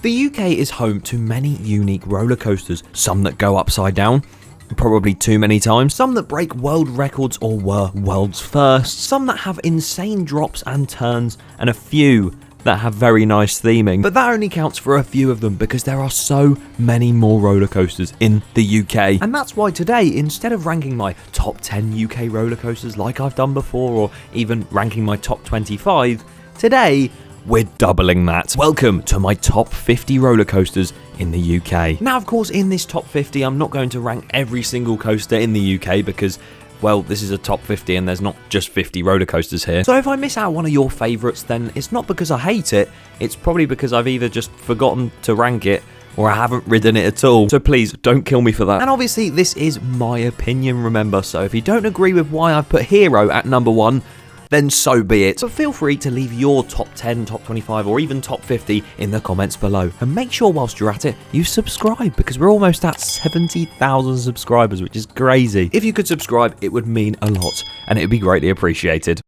The UK is home to many unique roller coasters, some that go upside down, probably too many times, some that break world records or were world's first, some that have insane drops and turns, and a few that have very nice theming. But that only counts for a few of them because there are so many more roller coasters in the UK. And that's why today, instead of ranking my top 10 UK roller coasters like I've done before, or even ranking my top 25, today we're doubling that. Welcome to my top 50 roller coasters in the UK. Now, of course, in this top 50, I'm not going to rank every single coaster in the UK because, well, this is a top 50 and there's not just 50 roller coasters here. So if I miss out one of your favourites, then it's not because I hate it, it's probably because I've either just forgotten to rank it or I haven't ridden it at all. So please, don't kill me for that. And obviously, this is my opinion, remember, so if you don't agree with why I've put Hero at number 1, then so be it. But feel free to leave your top 10, top 25, or even top 50 in the comments below. And make sure whilst you're at it, you subscribe, because we're almost at 70,000 subscribers, which is crazy. If you could subscribe, it would mean a lot, and it would be greatly appreciated.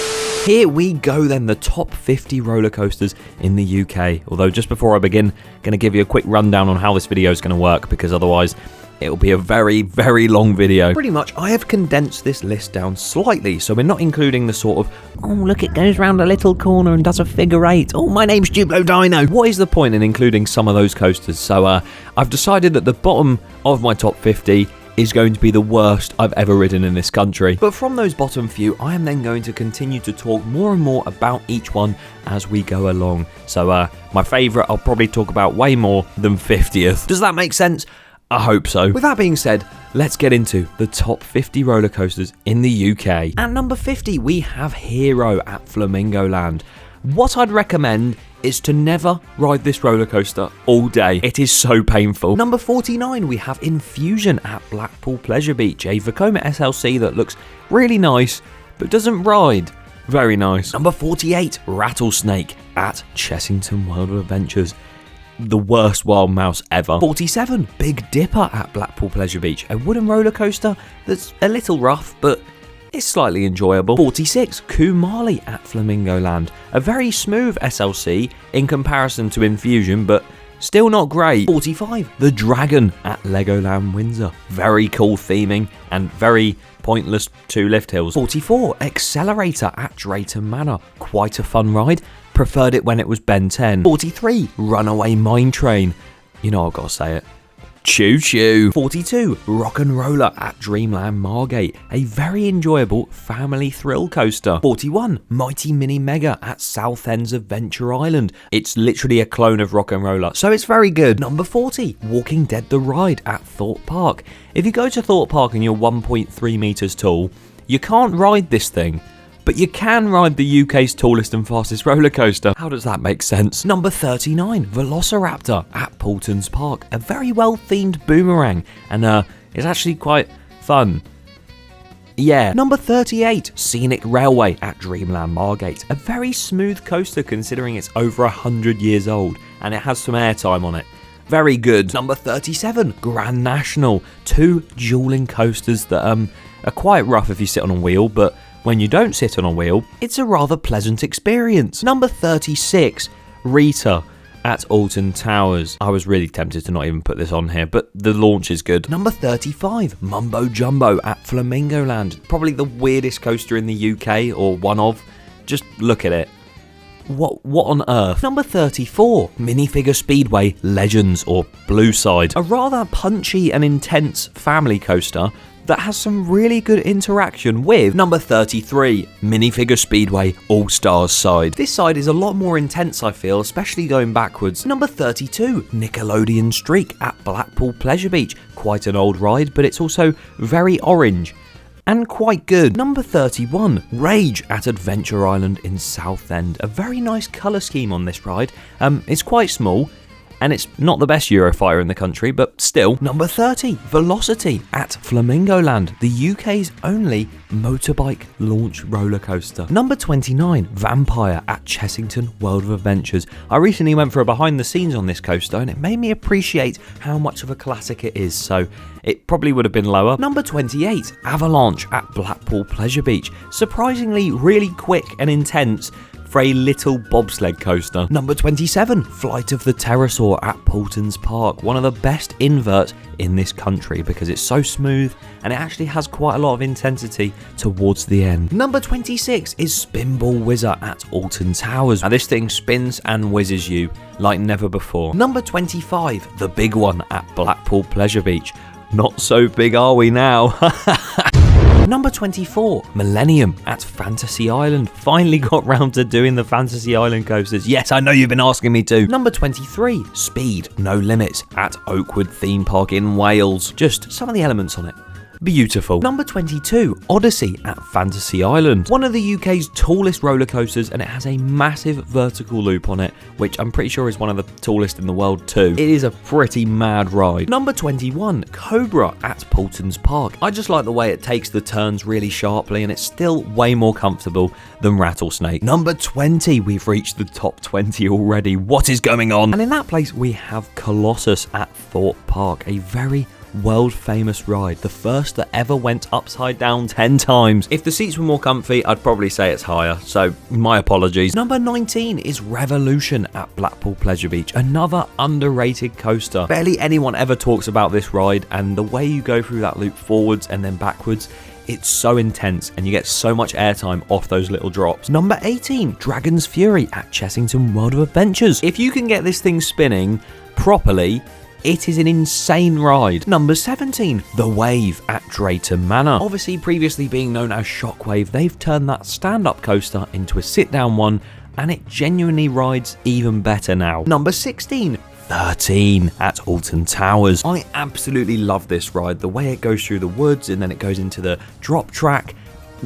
Here we go then, the top 50 roller coasters in the UK. Although just before I begin, I'm going to give you a quick rundown on how this video is going to work, because otherwise it'll be a very, very long video. Pretty much, I have condensed this list down slightly, so we're not including the sort of, oh look, it goes round a little corner and does a figure 8. Oh, my name's Duplo Dino. What is the point in including some of those coasters? So I've decided that the bottom of my top 50 is going to be the worst I've ever ridden in this country. But from those bottom few, I am then going to continue to talk more and more about each one as we go along. So my favourite, I'll probably talk about way more than 50th. Does that make sense? I hope so. With that being said, let's get into the top 50 roller coasters in the UK. At number 50, we have Hero at Flamingo Land. What I'd recommend is to never ride this roller coaster all day. It is so painful. Number 49, we have Infusion at Blackpool Pleasure Beach, a Vekoma SLC that looks really nice, but doesn't ride very nice. Number 48, Rattlesnake at Chessington World of Adventures. The worst wild mouse ever. 47, Big Dipper at Blackpool Pleasure Beach, a wooden roller coaster that's a little rough, but it's slightly enjoyable. 46, Kumali at Flamingo Land, a very smooth SLC in comparison to Infusion, but still not great. 45, The Dragon at Legoland Windsor, very cool theming and very pointless 2 lift hills. 44, Accelerator at Drayton Manor, quite a fun ride. Preferred it when it was Ben 10. 43, Runaway Mine Train. You know I've got to say it. Choo choo. 42, Rock and Roller at Dreamland Margate, a very enjoyable family thrill coaster. 41, Mighty Mini Mega at Southend's Adventure Island. It's literally a clone of Rock and Roller, so it's very good. Number 40, Walking Dead the Ride at Thorpe Park. If you go to Thorpe Park and you're 1.3 meters tall, you can't ride this thing. But you can ride the UK's tallest and fastest roller coaster. How does that make sense? Number 39, Velociraptor at Paultons Park, a very well themed boomerang, and it's actually quite fun. Yeah. Number 38, Scenic Railway at Dreamland Margate, a very smooth coaster considering it's over 100 years old, and it has some airtime on it. Very good. Number 37, Grand National, 2 dueling coasters that are quite rough if you sit on a wheel, but when you don't sit on a wheel, it's a rather pleasant experience. Number 36, Rita at Alton Towers. I was really tempted to not even put this on here, but the launch is good. Number 35, Mumbo Jumbo at Flamingo Land. Probably the weirdest coaster in the UK, or one of. Just look at it. What on earth? Number 34, Minifigure Speedway Legends, or Blue Side. A rather punchy and intense family coaster that has some really good interaction with. Number 33, Minifigure Speedway All-Stars side. This side is a lot more intense, I feel, especially going backwards. Number 32, Nickelodeon Streak at Blackpool Pleasure Beach. Quite an old ride, but it's also very orange and quite good. Number 31, Rage at Adventure Island in Southend. A very nice colour scheme on this ride. It's quite small, and it's not the best Eurofire in the country, but still. Number 30, Velocity at Flamingo Land, the UK's only motorbike launch roller coaster. Number 29, Vampire at Chessington World of Adventures. I recently went for a behind the scenes on this coaster, and it made me appreciate how much of a classic it is, so it probably would have been lower. Number 28, Avalanche at Blackpool Pleasure Beach. Surprisingly really quick and intense for a little bobsled coaster. Number 27, Flight of the Pterosaur at Paulton's Park. One of the best inverts in this country because it's so smooth and it actually has quite a lot of intensity towards the end. Number 26 is Spinball Whizzer at Alton Towers. Now this thing spins and whizzes you like never before. Number 25, the big one at Blackpool Pleasure Beach. Not so big are we now? Number 24, Millennium at Fantasy Island. Finally got round to doing the Fantasy Island coasters. Yes, I know you've been asking me to. Number 23, Speed No Limits at Oakwood Theme Park in Wales. Just some of the elements on it. Beautiful. Number 22, Odyssey at Fantasy Island. One of the UK's tallest roller coasters, and it has a massive vertical loop on it, which I'm pretty sure is one of the tallest in the world too. It is a pretty mad ride. Number 21, Cobra at Paulton's Park. I just like the way it takes the turns really sharply, and it's still way more comfortable than Rattlesnake. Number 20, we've reached the top 20 already. What is going on? And in that place, we have Colossus at Thorpe Park, a very world famous ride, the first that ever went upside down 10 times. If the seats were more comfy, I'd probably say it's higher, so my apologies. Number 19 is Revolution at Blackpool Pleasure Beach, another underrated coaster. Barely anyone ever talks about this ride, and the way you go through that loop forwards and then backwards, it's so intense and you get so much airtime off those little drops. Number 18, Dragon's Fury at Chessington World of Adventures. If you can get this thing spinning properly, it is an insane ride. Number 17, The Wave at Drayton Manor. Obviously, previously being known as Shockwave, they've turned that stand-up coaster into a sit-down one, and it genuinely rides even better now. Number 16, 13 at Alton Towers. I absolutely love this ride. The way it goes through the woods and then it goes into the drop track.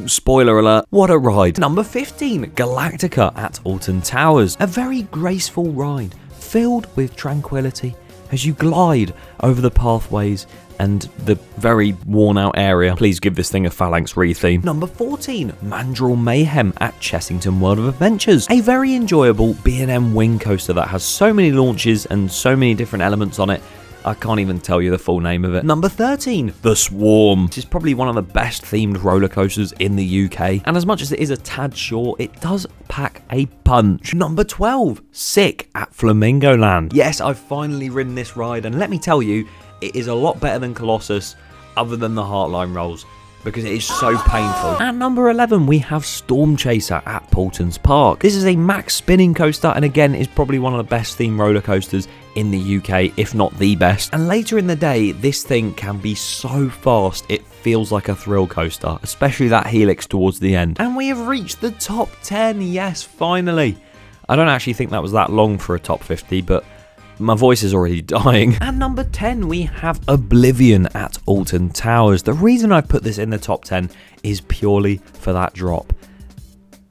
Spoiler alert, what a ride. Number 15, Galactica at Alton Towers. A very graceful ride, filled with tranquility as you glide over the pathways and the very worn out area. Please give this thing a Phalanx retheme. Number 14, Mandrill Mayhem at Chessington World of Adventures. A very enjoyable B&M wing coaster that has so many launches and so many different elements on it. I can't even tell you the full name of it. Number 13, The Swarm. This is probably one of the best themed roller coasters in the UK, and as much as it is a tad short, it does pack a punch. Number 12, Sick at Flamingo Land. Yes, I've finally ridden this ride, and let me tell you, it is a lot better than Colossus, other than the Heartline rolls, because it is so painful. At number 11, we have Storm Chaser at Paulton's Park. This is a max spinning coaster, and again, is probably one of the best themed roller coasters in the UK, if not the best. And later in the day, this thing can be so fast, it feels like a thrill coaster, especially that helix towards the end. And we have reached the top 10, yes, finally. I don't actually think that was that long for a top 50, but my voice is already dying. At number 10, we have Oblivion at Alton Towers. The reason I put this in the top 10 is purely for that drop.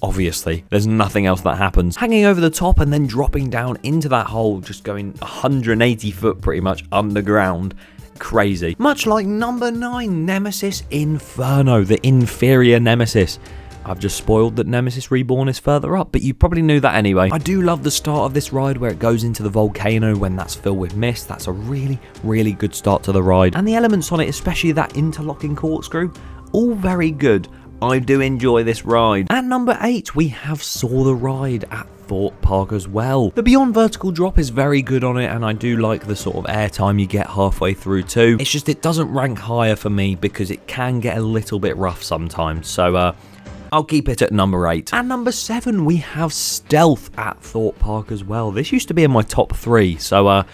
Obviously, there's nothing else that happens. Hanging over the top and then dropping down into that hole, just going 180 foot pretty much underground. Crazy. Much like number 9, Nemesis Inferno, the inferior Nemesis. I've just spoiled that Nemesis Reborn is further up, but you probably knew that anyway. I do love the start of this ride where it goes into the volcano when that's filled with mist. That's a really, really good start to the ride. And the elements on it, especially that interlocking corkscrew, all very good. I do enjoy this ride. At number 8, we have Saw the Ride at Thorpe Park as well. The Beyond Vertical drop is very good on it, and I do like the sort of airtime you get halfway through too. It's just it doesn't rank higher for me because it can get a little bit rough sometimes. So, I'll keep it at number 8. At number 7, we have Stealth at Thorpe Park as well. This used to be in my top 3, so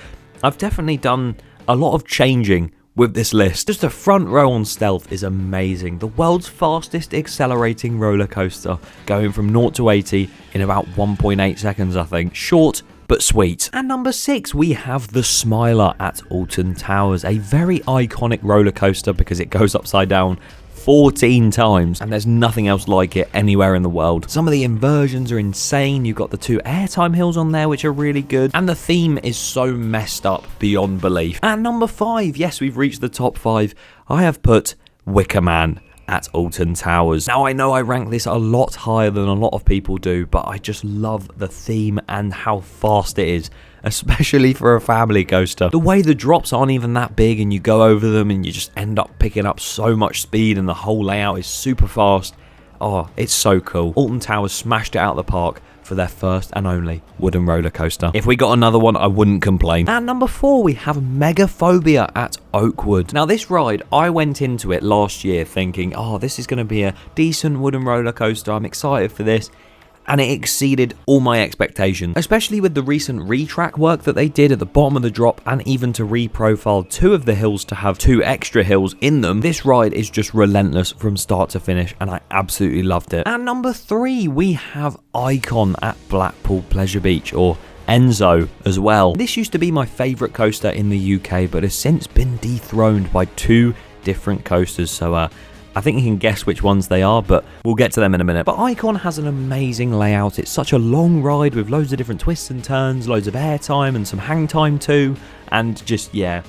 I've definitely done a lot of changing with this list. Just the front row on Stealth is amazing. The world's fastest accelerating roller coaster, going from 0 to 80 in about 1.8 seconds, I think. Short, but sweet. At number 6, we have the Smiler at Alton Towers, a very iconic roller coaster because it goes upside down 14 times, and there's nothing else like it anywhere in the world. Some of the inversions are insane. You've got the 2 airtime hills on there, which are really good, and the theme is so messed up beyond belief. At number 5, yes, we've reached the top 5. I have put Wicker Man at Alton Towers. Now, I know I rank this a lot higher than a lot of people do, but I just love the theme and how fast it is, especially for a family coaster. The way the drops aren't even that big and you go over them and you just end up picking up so much speed, and the whole layout is super fast. Oh, it's so cool. Alton Towers smashed it out of the park for for their first and only wooden roller coaster. If we got another one, I wouldn't complain. At number 4, we have Megaphobia at Oakwood. Now this ride, I went into it last year thinking, oh, this is going to be a decent wooden roller coaster. I'm excited for this. And it exceeded all my expectations, especially with the recent retrack work that they did at the bottom of the drop, and even to reprofile 2 of the hills to have 2 extra hills in them. This ride is just relentless from start to finish, and I absolutely loved it. At number 3, we have Icon at Blackpool Pleasure Beach, or Enzo as well. This used to be my favourite coaster in the UK, but has since been dethroned by 2 different coasters, so I think you can guess which ones they are, but we'll get to them in a minute. But Icon has an amazing layout. It's such a long ride with loads of different twists and turns, loads of airtime and some hang time too. And just, yeah,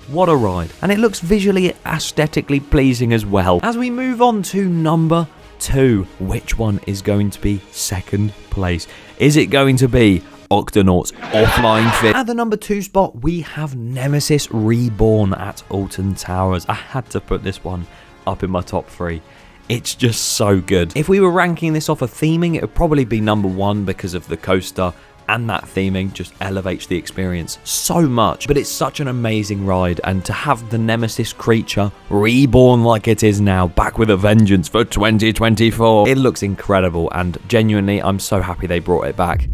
what a ride. And it looks visually, aesthetically pleasing as well. As we move on to number 2, which one is going to be second place? Is it going to be Octonauts or Flying Fish? At the number 2 spot, we have Nemesis Reborn at Alton Towers. I had to put this one up in my top 3. It's just so good. If we were ranking this off of theming, it would probably be number 1 because of the coaster, and that theming just elevates the experience so much. But it's such an amazing ride, and to have the Nemesis creature reborn like it is now, back with a vengeance for 2024, it looks incredible, and genuinely I'm so happy they brought it back.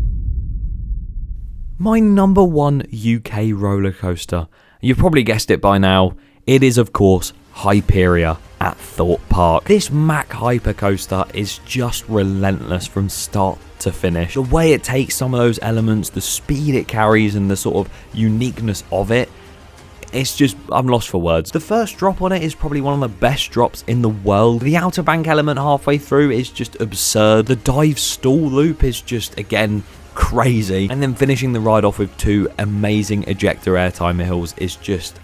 My number 1 UK roller coaster, you've probably guessed it by now, it is of course Hyperia at Thorpe Park. This Mack Hyper coaster is just relentless from start to finish. The way it takes some of those elements, the speed it carries, and the sort of uniqueness of it, it's just, I'm lost for words. The first drop on it is probably one of the best drops in the world. The outer bank element halfway through is just absurd. The dive stall loop is just, again, crazy. And then finishing the ride off with 2 amazing ejector airtime hills is just,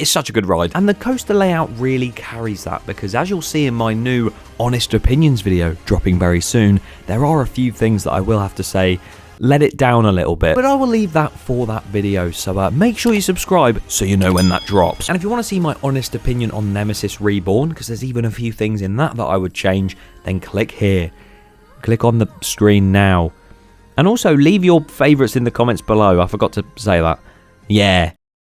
it's such a good ride. And the coaster layout really carries that, because as you'll see in my new Honest Opinions video dropping very soon, there are a few things that I will have to say let it down a little bit, but I will leave that for that video, so make sure you subscribe so you know when that drops. And if you want to see my honest opinion on Nemesis Reborn, because there's even a few things in that I would change, then click here. Click on the screen now. And also leave your favourites in the comments below. I forgot to say that. Yeah.